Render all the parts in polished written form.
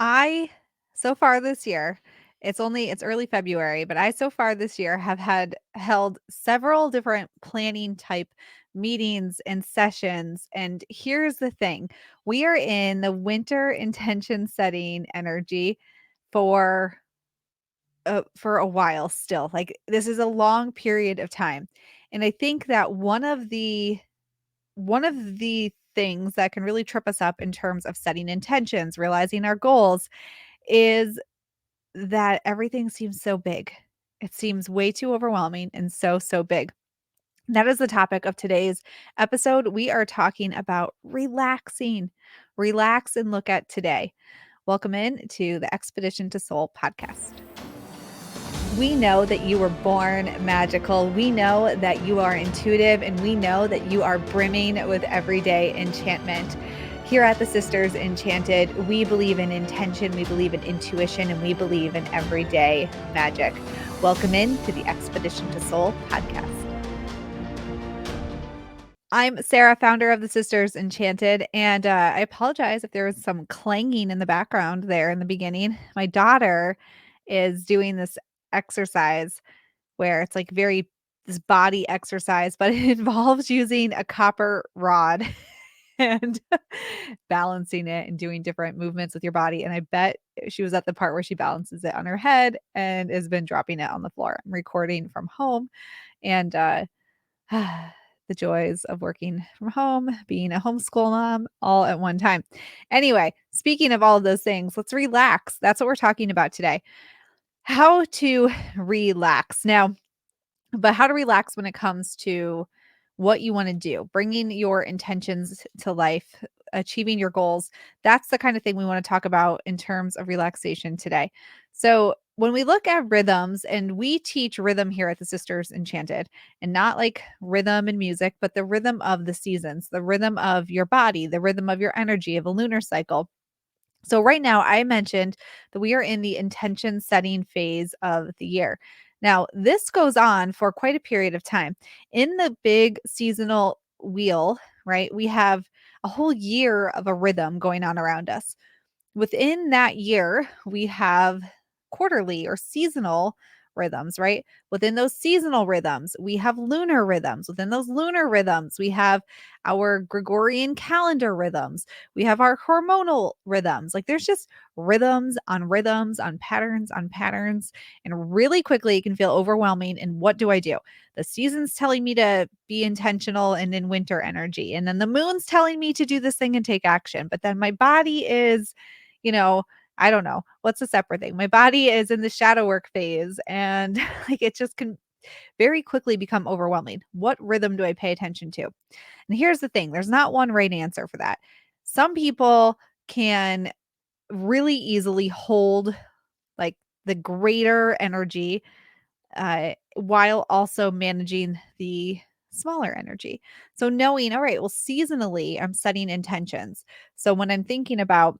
I so far this year, it's early February, but I so far this year have held several different planning type meetings and sessions. And here's the thing. We are in the winter intention setting energy for for a while still. Like this is a long period of time. And I think that one of the things that can really trip us up in terms of setting intentions, realizing our goals is that everything seems so big. It seems way too overwhelming and so big. That is the topic of today's episode. We are talking about relaxing. Relax and look at today. Welcome in to the Expedition to Soul podcast. We know that you were born magical. We know that you are intuitive, and we know that you are brimming with everyday enchantment. Here at the Sisters Enchanted, we believe in intention, we believe in intuition, and we believe in everyday magic. Welcome in to the Expedition to Soul podcast. I'm Sara, founder of the Sisters Enchanted, and I apologize if there was some clanging in the background there in the beginning. My daughter is doing this exercise where it's like very this body exercise, but it involves using a copper rod and balancing it and doing different movements with your body. And I bet she was at the part where she balances it on her head and has been dropping it on the floor. I'm recording from home and the joys of working from home, being a homeschool mom, all at one time. Anyway, speaking of all of those things, let's relax. That's what we're talking about today. How to relax. Now, but how to relax when it comes to what you want to do, bringing your intentions to life, achieving your goals. That's the kind of thing we want to talk about in terms of relaxation today. So, when we look at rhythms, and we teach rhythm here at the Sisters Enchanted, and not like rhythm and music, but the rhythm of the seasons, the rhythm of your body, the rhythm of your energy, of a lunar cycle. So, right now, I mentioned that we are in the intention setting phase of the year. Now, this goes on for quite a period of time. In the big seasonal wheel, right, we have a whole year of a rhythm going on around us. Within that year, we have quarterly or seasonal rhythms, right? Within those seasonal rhythms, we have lunar rhythms. Within those lunar rhythms, we have our Gregorian calendar rhythms. We have our hormonal rhythms. Like there's just rhythms on patterns on patterns. And really quickly, it can feel overwhelming. And what do I do? The season's telling me to be intentional and in winter energy. And then the moon's telling me to do this thing and take action. But then my body is, you know, I don't know. What's a separate thing? My body is in the shadow work phase and like it just can very quickly become overwhelming. What rhythm do I pay attention to? And here's the thing, there's not one right answer for that. Some people can really easily hold like the greater energy while also managing the smaller energy. So knowing, all right, well, seasonally, I'm setting intentions. So when I'm thinking about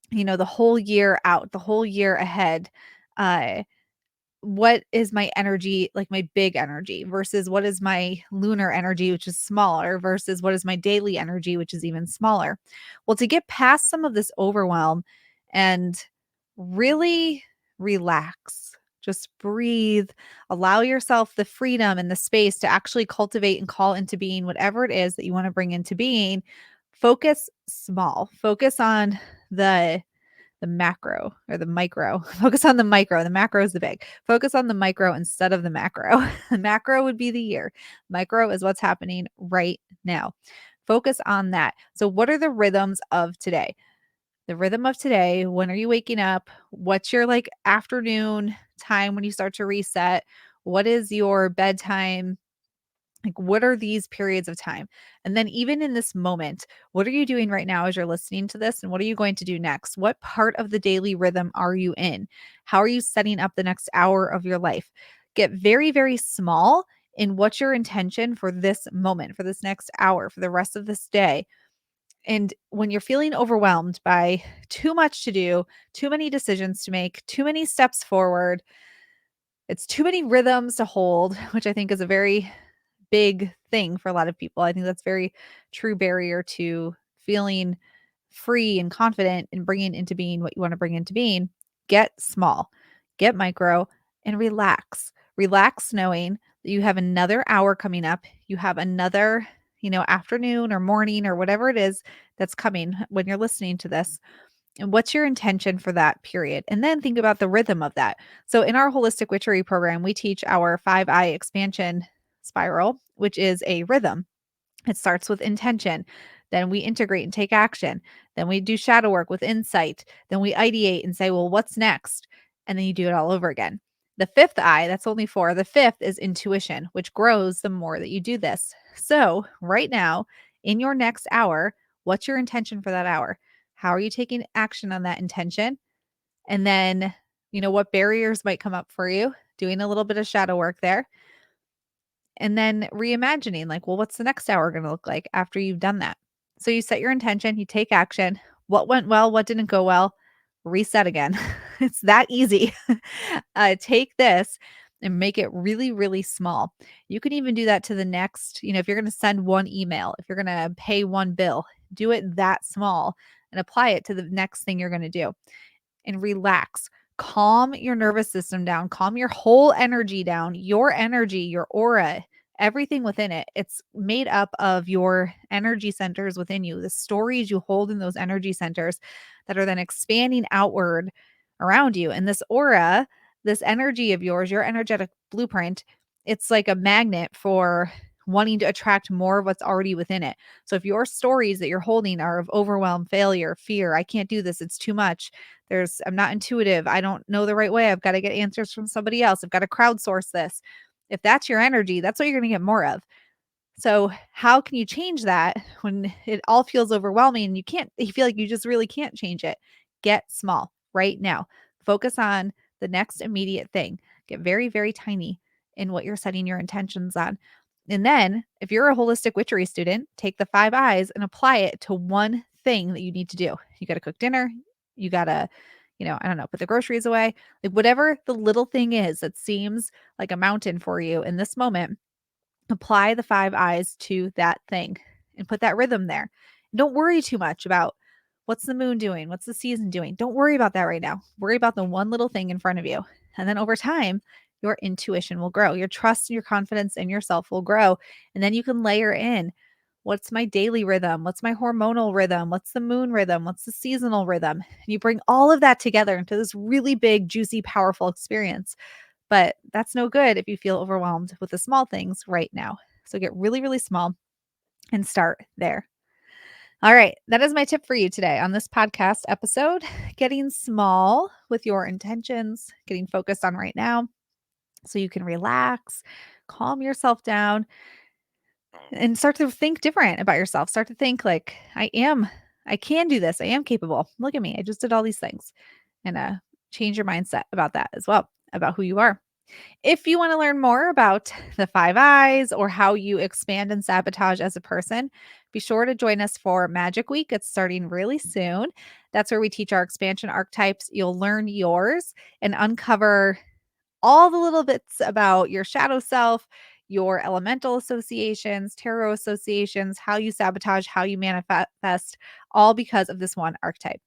the whole year out, the whole year ahead, uh, what is my energy, like my big energy, versus what is my lunar energy, which is smaller, versus what is my daily energy, which is even smaller. Well, to get past some of this overwhelm and really relax, just breathe, allow yourself the freedom and the space to actually cultivate and call into being whatever it is that you want to bring into being. Focus small, focus on the macro or the micro. Focus on the micro. The macro is the big. Focus on the micro instead of the macro. The macro would be the year. Micro is what's happening right now. Focus on that. So, what are the rhythms of today? The rhythm of today, when are you waking up? What's your like afternoon time when you start to reset? What is your bedtime? Like, what are these periods of time? And then, even in this moment, what are you doing right now as you're listening to this? And what are you going to do next? What part of the daily rhythm are you in? How are you setting up the next hour of your life? Get very, very small in what's your intention for this moment, for this next hour, for the rest of this day. And when you're feeling overwhelmed by too much to do, too many decisions to make, too many steps forward, it's too many rhythms to hold, which I think is a very big thing for a lot of people. I think that's very true barrier to feeling free and confident in bringing into being what you want to bring into being, get small, get micro, and relax. Relax knowing that you have another hour coming up. You have another, afternoon or morning or whatever it is that's coming when you're listening to this. And what's your intention for that period? And then think about the rhythm of that. So in our holistic witchery program, we teach our 5-eye expansion spiral, which is a rhythm. It starts with intention. Then we integrate and take action. Then we do shadow work with insight. Then we ideate and say, well, what's next? And then you do it all over again. The fifth eye, that's only 4. The fifth is intuition, which grows the more that you do this. So, right now, in your next hour, what's your intention for that hour? How are you taking action on that intention? And then, what barriers might come up for you? Doing a little bit of shadow work there and then reimagining like, well, what's the next hour going to look like after you've done that? So you set your intention, you take action. What went well? What didn't go well? Reset again. It's that easy. Take this and make it really, really small. You can even do that to the next, if you're going to send one email, if you're going to pay one bill, do it that small and apply it to the next thing you're going to do and relax. Calm your nervous system down, calm your whole energy down, your energy, your aura, everything within it. It's made up of your energy centers within you, the stories you hold in those energy centers that are then expanding outward around you. And this aura, this energy of yours, your energetic blueprint, it's like a magnet for wanting to attract more of what's already within it. So if your stories that you're holding are of overwhelm, failure, fear, I can't do this, it's too much, I'm not intuitive. I don't know the right way. I've got to get answers from somebody else. I've got to crowdsource this. If that's your energy, that's what you're going to get more of. So how can you change that when it all feels overwhelming and you feel like you just really can't change it? Get small right now. Focus on the next immediate thing. Get very, very tiny in what you're setting your intentions on. And then if you're a holistic witchery student, take the 5 eyes and apply it to one thing that you need to do. You got to cook dinner. You got to, I don't know, put the groceries away. Like whatever the little thing is that seems like a mountain for you in this moment, apply the 5 eyes to that thing and put that rhythm there. And don't worry too much about what's the moon doing? What's the season doing? Don't worry about that right now. Worry about the one little thing in front of you. And then over time, your intuition will grow. Your trust and your confidence in yourself will grow. And then you can layer in what's my daily rhythm? What's my hormonal rhythm? What's the moon rhythm? What's the seasonal rhythm? And you bring all of that together into this really big, juicy, powerful experience. But that's no good if you feel overwhelmed with the small things right now. So get really, really small and start there. All right. That is my tip for you today on this podcast episode. Getting small with your intentions, getting focused on right now so you can relax, calm yourself down, and start to think different about yourself. Start to think like, I can do this. I am capable. Look at me. I just did all these things. And change your mindset about that as well, about who you are. If you want to learn more about the 5 eyes or how you expand and sabotage as a person, be sure to join us for Magic Week. It's starting really soon. That's where we teach our expansion archetypes. You'll learn yours and uncover all the little bits about your shadow self, your elemental associations, tarot associations, how you sabotage, how you manifest, all because of this one archetype.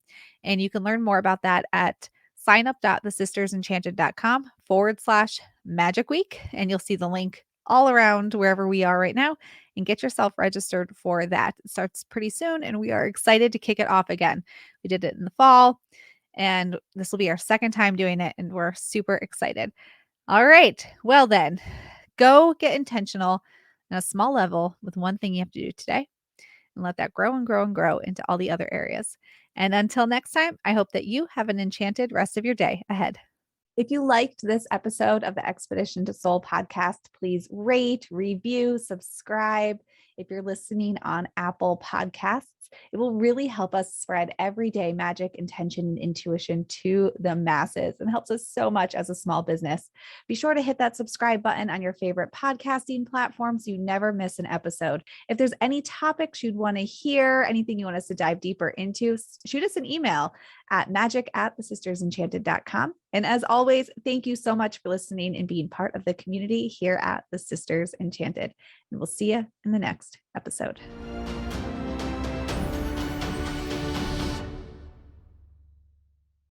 And you can learn more about that at signup.thesistersenchanted.com/magic week. And you'll see the link all around wherever we are right now and get yourself registered for that. It starts pretty soon and we are excited to kick it off again. We did it in the fall and this will be our second time doing it and we're super excited. All right. Well then, go get intentional on a small level with one thing you have to do today and let that grow and grow and grow into all the other areas. And until next time, I hope that you have an enchanted rest of your day ahead. If you liked this episode of the Expedition to Soul podcast, please rate, review, subscribe. If you're listening on Apple Podcasts, it will really help us spread everyday magic, intention, and intuition to the masses and helps us so much as a small business. Be sure to hit that subscribe button on your favorite podcasting platform so you never miss an episode. If there's any topics you'd want to hear, anything you want us to dive deeper into, shoot us an email at magic@thesistersenchanted.com. And as always, thank you so much for listening and being part of the community here at the Sisters Enchanted. And we'll see you in the next episode.